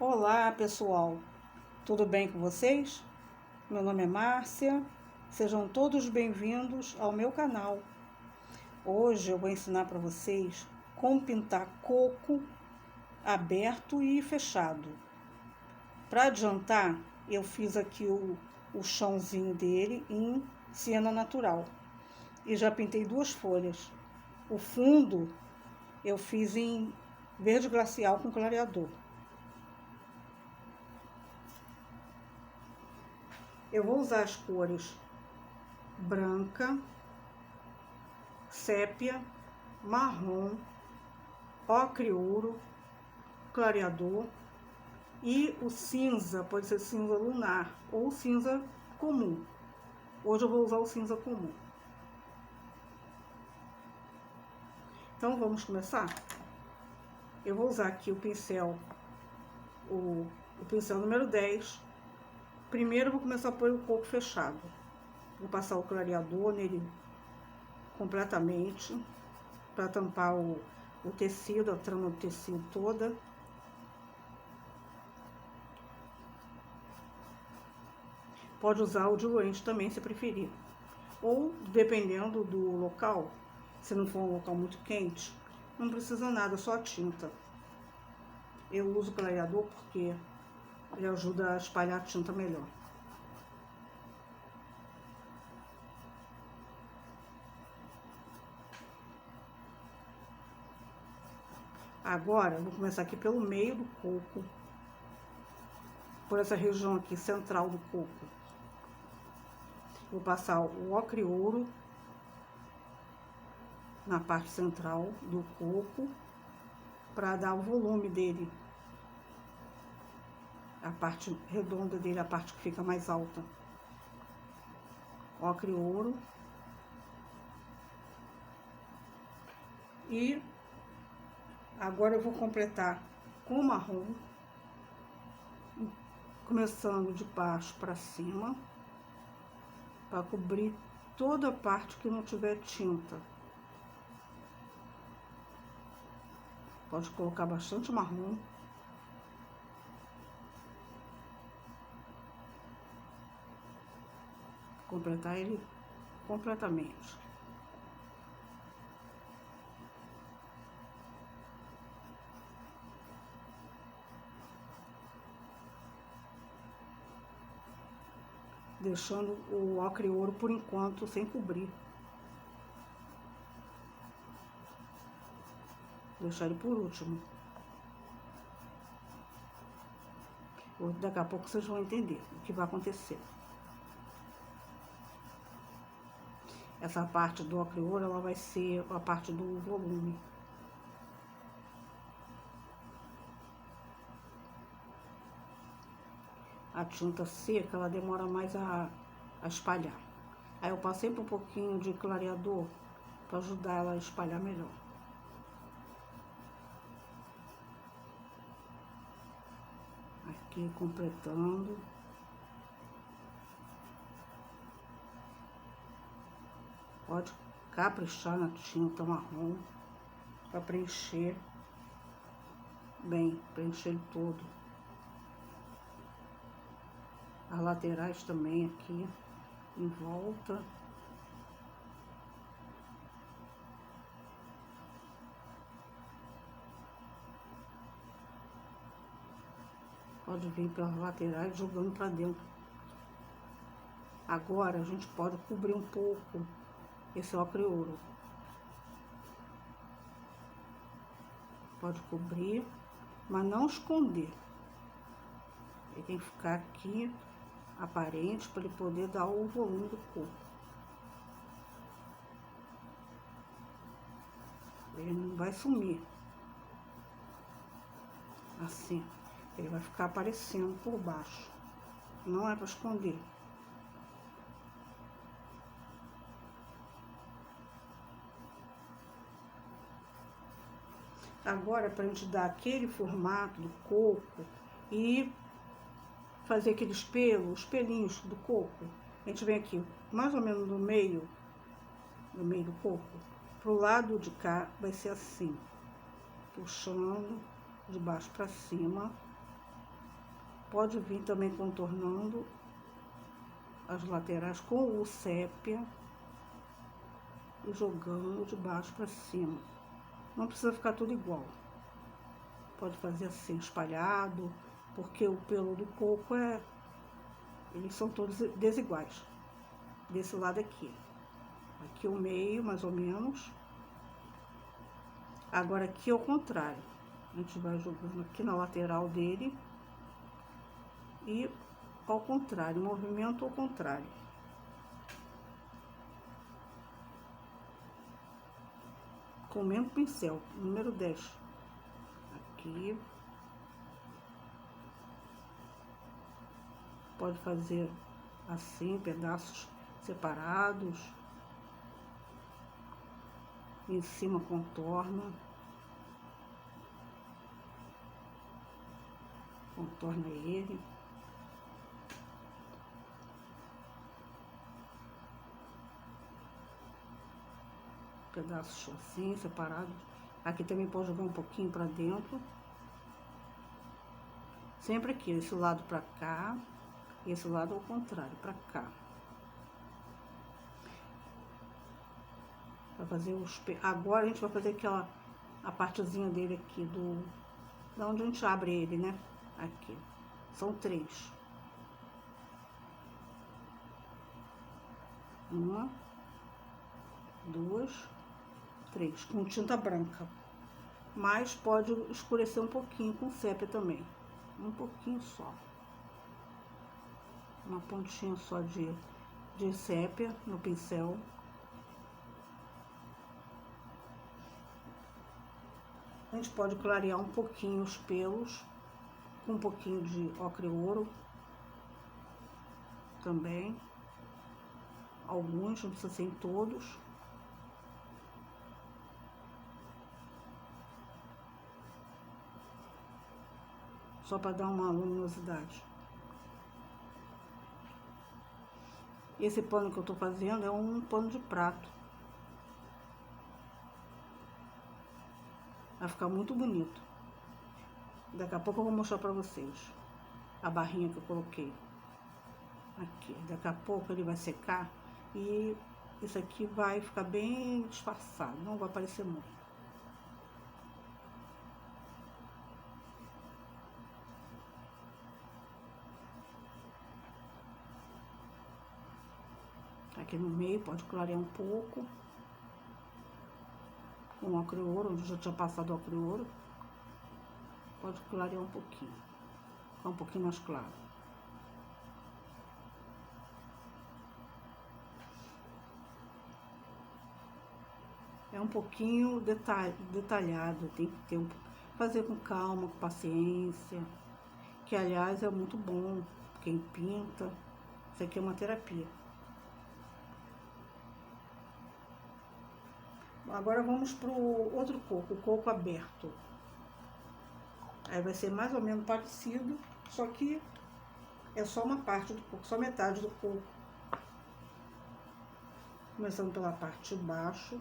Olá pessoal, tudo bem com vocês? Meu nome é Márcia, sejam todos bem-vindos ao meu canal. Hoje eu vou ensinar para vocês como pintar coco aberto e fechado. Para adiantar, eu fiz aqui o chãozinho dele em siena natural e já pintei duas folhas. O fundo eu fiz em verde glacial com clareador. Eu vou usar as cores branca, sépia, marrom, ocre ouro, clareador e o cinza, pode ser cinza lunar ou cinza comum. Hoje eu vou usar o cinza comum. Então vamos começar? Eu vou usar aqui o pincel, o pincel número 10. Primeiro eu vou começar a pôr o coco fechado. Vou passar o clareador nele completamente, para tampar o tecido, a trama do tecido toda. Pode usar o diluente também, se preferir. Ou, dependendo do local, se não for um local muito quente, não precisa nada, só a tinta. Eu uso o clareador porque ele ajuda a espalhar a tinta melhor. Agora, eu vou começar aqui pelo meio do coco, por essa região aqui central do coco. Vou passar o ocre ouro na parte central do coco, para dar o volume dele. A parte redonda dele, a parte que fica mais alta. Ocre ouro. E agora eu vou completar com marrom, começando de baixo para cima, para cobrir toda a parte que não tiver tinta. Pode colocar bastante marrom. Completar ele completamente. Deixando o ocre ouro por enquanto sem cobrir. Deixar ele por último. Daqui a pouco vocês vão entender o que vai acontecer. Essa parte do ocre ouro, ela vai ser a parte do volume. A tinta seca, ela demora mais a espalhar. Aí eu passei por um pouquinho de clareador para ajudar ela a espalhar melhor. Aqui completando. Pode caprichar na tinta marrom para preencher bem, preencher ele todo. As laterais também aqui em volta. Pode vir pelas laterais jogando para dentro. Agora a gente pode cobrir um pouco esse ocre ouro. Pode cobrir, mas não esconder. Ele tem que ficar aqui aparente para ele poder dar o volume do coco. Ele não vai sumir. Assim, ele vai ficar aparecendo por baixo. Não é para esconder. Agora, para a gente dar aquele formato do coco e fazer aqueles pelos, os pelinhos do coco, a gente vem aqui mais ou menos no meio do coco. Pro lado de cá vai ser assim, puxando de baixo para cima, Pode vir também contornando as laterais com o sépia e jogando de baixo para cima. Não precisa ficar tudo igual. Pode fazer assim, espalhado, porque o pelo do coco eles são todos desiguais. Desse lado aqui. Aqui o meio, mais ou menos. Agora aqui é o contrário. A gente vai jogando aqui na lateral dele. E ao contrário, movimento ao contrário. Com o mesmo pincel, número 10. Aqui. Pode fazer assim, pedaços separados. Em cima contorna. Contorna ele. Pedaços assim, separados. Aqui também pode jogar um pouquinho para dentro. Sempre aqui, esse lado para cá, e esse lado ao contrário, para cá. Vai fazer os... Agora a gente vai fazer a partezinha dele aqui, da onde a gente abre ele, né? Aqui. São 3. Uma, 2, 3, com tinta branca. Mas pode escurecer um pouquinho com sépia também. Um pouquinho só. Uma pontinha só de sépia no pincel. A gente pode clarear um pouquinho os pelos com um pouquinho de ocre e ouro também. Alguns, não precisa ser em todos. Só para dar uma luminosidade. Esse pano que eu tô fazendo é um pano de prato. Vai ficar muito bonito. Daqui a pouco eu vou mostrar pra vocês a barrinha que eu coloquei aqui. Daqui a pouco ele vai secar e isso aqui vai ficar bem disfarçado, não vai aparecer muito. Aqui no meio pode clarear um pouco com ocre e ouro, onde eu já tinha passado ocre e ouro. Pode clarear um pouquinho, ficar um pouquinho mais claro. É um pouquinho detalhado, tem que ter fazer com calma, com paciência, que aliás é muito bom quem pinta. Isso aqui é uma terapia. Agora vamos pro outro coco, o coco aberto. Aí vai ser mais ou menos parecido, só que é só uma parte do coco, só metade do coco. Começando pela parte de baixo.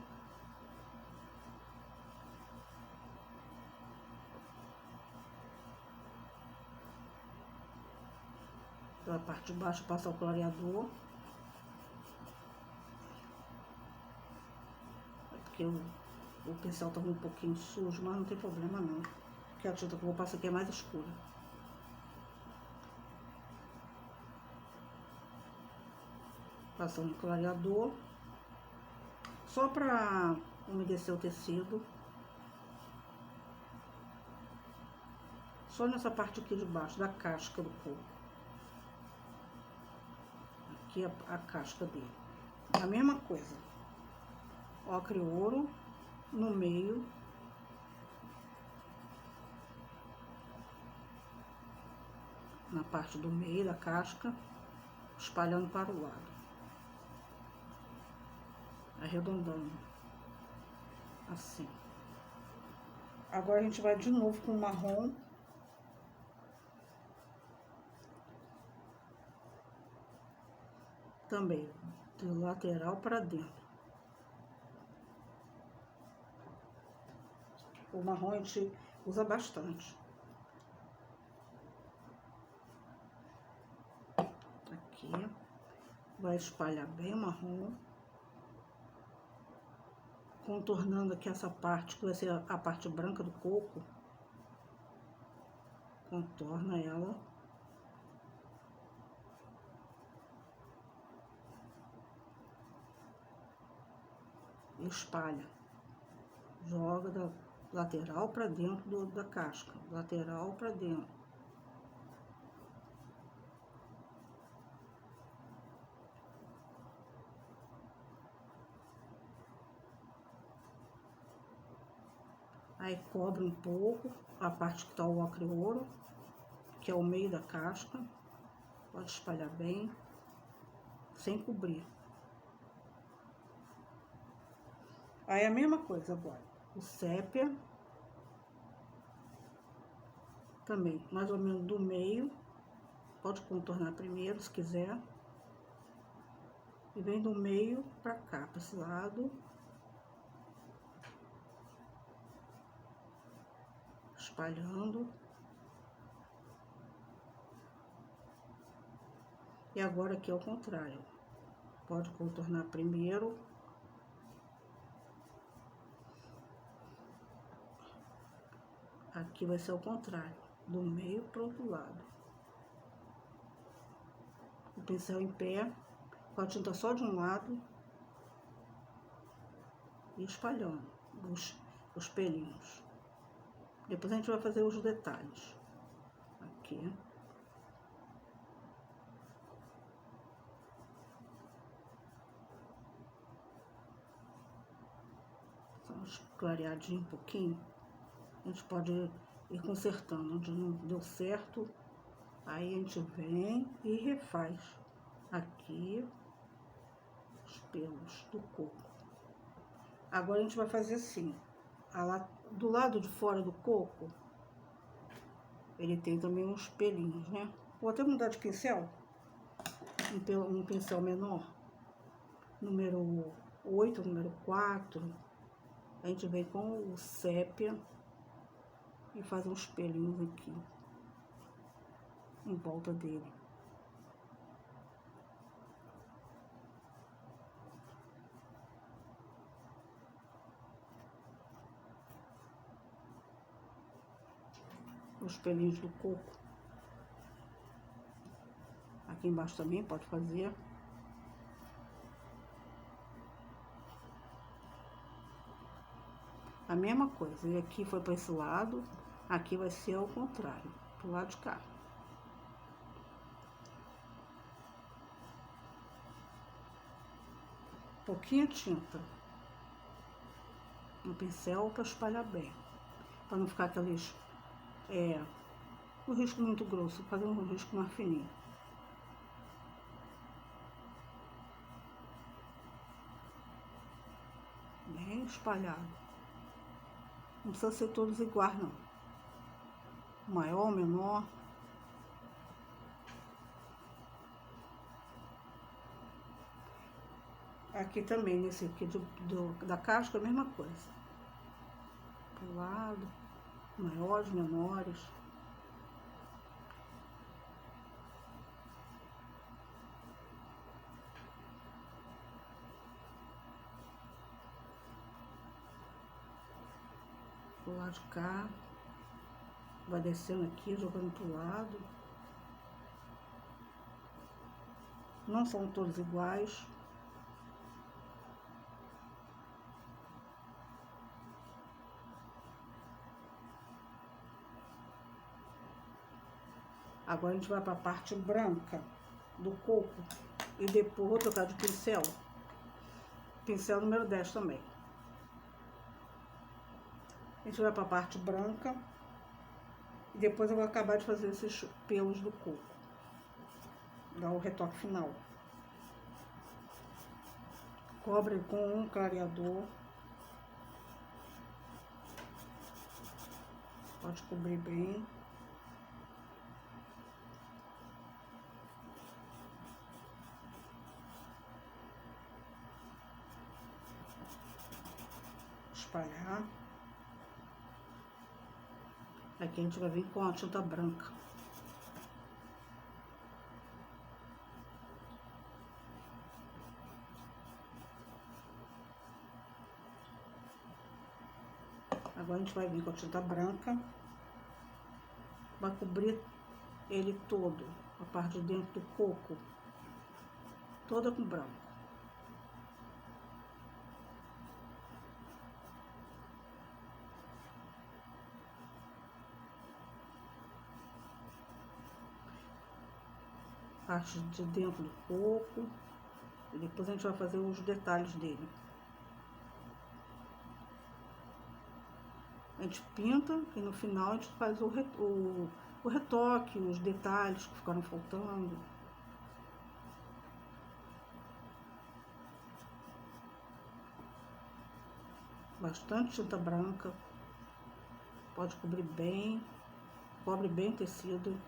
Pela parte de baixo passa o clareador. Porque o pincel tá um pouquinho sujo, mas não tem problema não. Porque a tinta que eu vou passar aqui é mais escura. Passando o clareador. Só pra umedecer o tecido. Só nessa parte aqui de baixo, da casca do coco. Aqui é a casca dele. A mesma coisa. Ocre e ouro no meio. Na parte do meio da casca, espalhando para o lado. Arredondando. Assim. Agora a gente vai de novo com o marrom. Também, do lateral para dentro. O marrom a gente usa bastante. aqui. Vai espalhar bem o marrom. Contornando aqui essa parte, que vai ser a parte branca do coco. Contorna ela. E espalha. Joga da lateral para dentro da casca. Lateral para dentro. Aí cobre um pouco a parte que tá o ocre ouro, que é o meio da casca. Pode espalhar bem, sem cobrir. Aí a mesma coisa agora. O sépia. Também, mais ou menos do meio. Pode contornar primeiro, se quiser. E vem do meio pra cá, pra esse lado. Espalhando. E agora aqui é o contrário. Pode contornar primeiro. Aqui vai ser o contrário, do meio pro outro lado. O pincel em pé, com a tinta só de um lado. E espalhando os pelinhos. Depois a gente vai fazer os detalhes. Aqui. Só clareadinho um pouquinho. A gente pode ir consertando. Onde não deu certo, aí a gente vem e refaz. Aqui, os pelos do coco. Agora a gente vai fazer assim. Do lado de fora do coco, ele tem também uns pelinhos, né? Vou até mudar de pincel. Um pincel menor. Número 8, número 4. A gente vem com o sépia e faz uns pelinhos aqui em volta dele. Os pelinhos do coco. Aqui embaixo também pode fazer. A mesma coisa. E aqui foi para esse lado. Aqui vai ser ao contrário. Pro lado de cá. Pouquinha tinta no pincel para espalhar bem. Para não ficar aqueles... um risco muito grosso. Fazer um risco mais fininho. Bem espalhado. Não precisa ser todos iguais, não. Maior, menor. Aqui também, nesse aqui da casca, a mesma coisa. Pro lado, maiores, menores. Pro lado de cá. Vai descendo aqui, jogando pro lado. Não são todos iguais. Agora a gente vai para a parte branca do coco. E depois vou trocar de pincel. Pincel número 10 também. A gente vai para a parte branca. E depois eu vou acabar de fazer esses pelos do coco. Dar o retoque final. Cobre com um clareador. Pode cobrir bem. Espalhar. Aqui a gente vai vir com a tinta branca. Agora a gente vai vir com a tinta branca, vai cobrir ele todo, a parte de dentro do coco, toda com branco. Parte de dentro do coco, e depois a gente vai fazer os detalhes dele. A gente pinta e no final a gente faz o retoque, os detalhes que ficaram faltando. Bastante tinta branca, pode cobrir bem, cobre bem o tecido.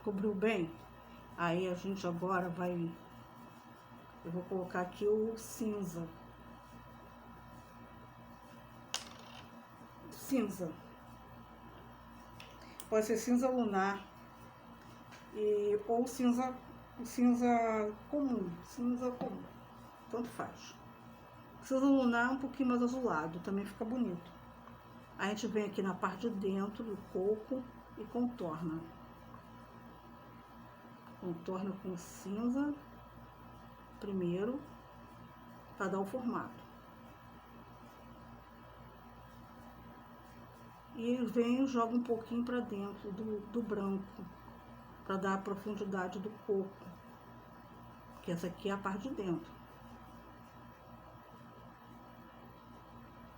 Cobriu bem? Aí a gente agora vai... Eu vou colocar aqui o cinza. Cinza. Pode ser cinza lunar. Ou cinza comum. Cinza comum. Tanto faz. Cinza lunar um pouquinho mais azulado. Também fica bonito. A gente vem aqui na parte de dentro do coco e contorna. Contorna com cinza primeiro, para dar o formato. E vem e joga um pouquinho para dentro do branco, para dar a profundidade do coco, que essa aqui é a parte de dentro.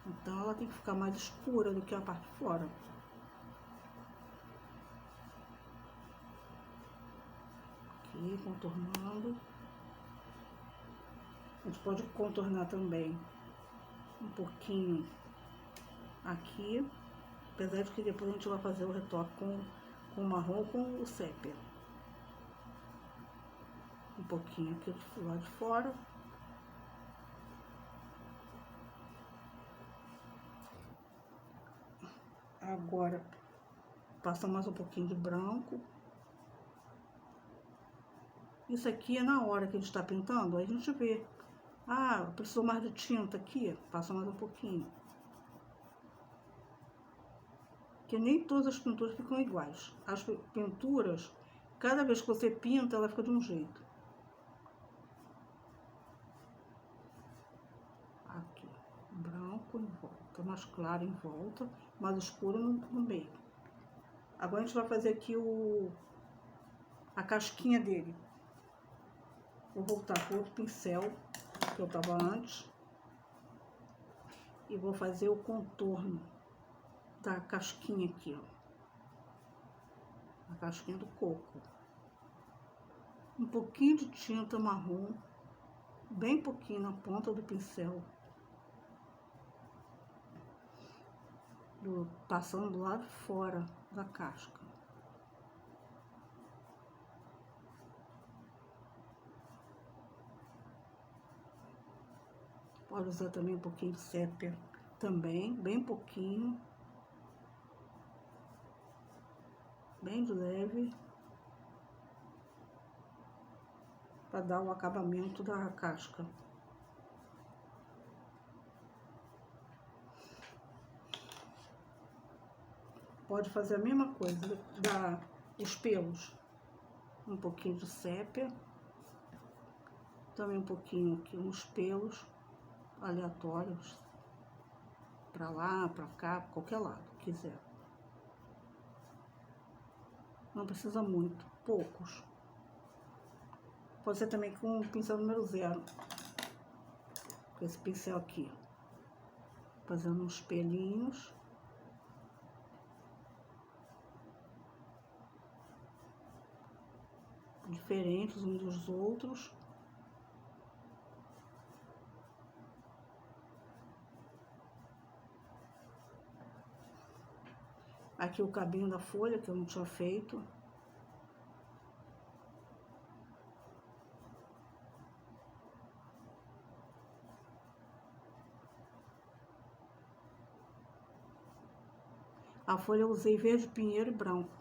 Então ela tem que ficar mais escura do que a parte de fora. Aqui, contornando. A gente pode contornar também um pouquinho aqui, apesar de que depois a gente vai fazer o retoque com o marrom, com o sépia. Um pouquinho aqui do lado de fora. Agora, passa mais um pouquinho de branco. Isso aqui é na hora que a gente está pintando, aí a gente vê. Ah, precisou mais de tinta aqui, passa mais um pouquinho. Porque nem todas as pinturas ficam iguais. As pinturas, cada vez que você pinta, ela fica de um jeito. Aqui, branco em volta, mais claro em volta, mais escuro no meio. Agora a gente vai fazer aqui a casquinha dele. Vou voltar com outro pincel que eu tava antes e vou fazer o contorno da casquinha aqui, ó, a casquinha do coco. Um pouquinho de tinta marrom, bem pouquinho na ponta do pincel, passando do lado de fora da casca. Pode usar também um pouquinho de sépia, também, bem pouquinho. Bem de leve. Para dar o acabamento da casca. Pode fazer a mesma coisa, dar os pelos. Um pouquinho de sépia. Também um pouquinho aqui, uns pelos aleatórios, para lá, para cá, pra qualquer lado que quiser. Não precisa muito, poucos. Pode ser também com o pincel número 0, com esse pincel aqui, fazendo uns pelinhos. Diferentes uns dos outros. Aqui o cabinho da folha, que eu não tinha feito. A folha eu usei verde pinheiro e branco.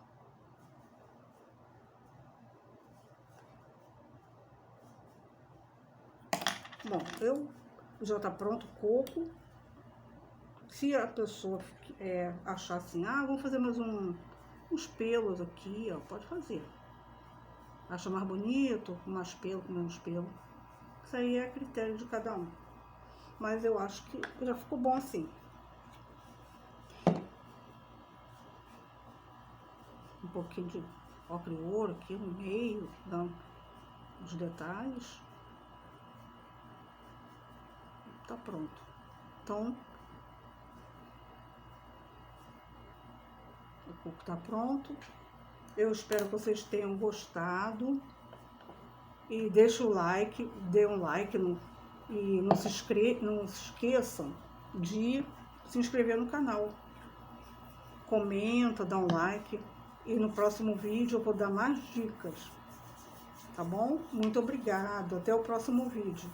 Bom, já tá pronto o coco. Se a pessoa achar assim, vamos fazer mais uns pelos aqui, ó, pode fazer. Acha mais bonito, com mais pelo, com menos pelo. Isso aí é critério de cada um. Mas eu acho que já ficou bom assim. Um pouquinho de ocre e ouro aqui no meio, dando os detalhes. Tá pronto. Então, o coco tá pronto. Eu espero que vocês tenham gostado. E deixa o like, dê um like e não se esqueçam de se inscrever no canal. Comenta, dá um like. E no próximo vídeo eu vou dar mais dicas. Tá bom? Muito obrigada. Até o próximo vídeo.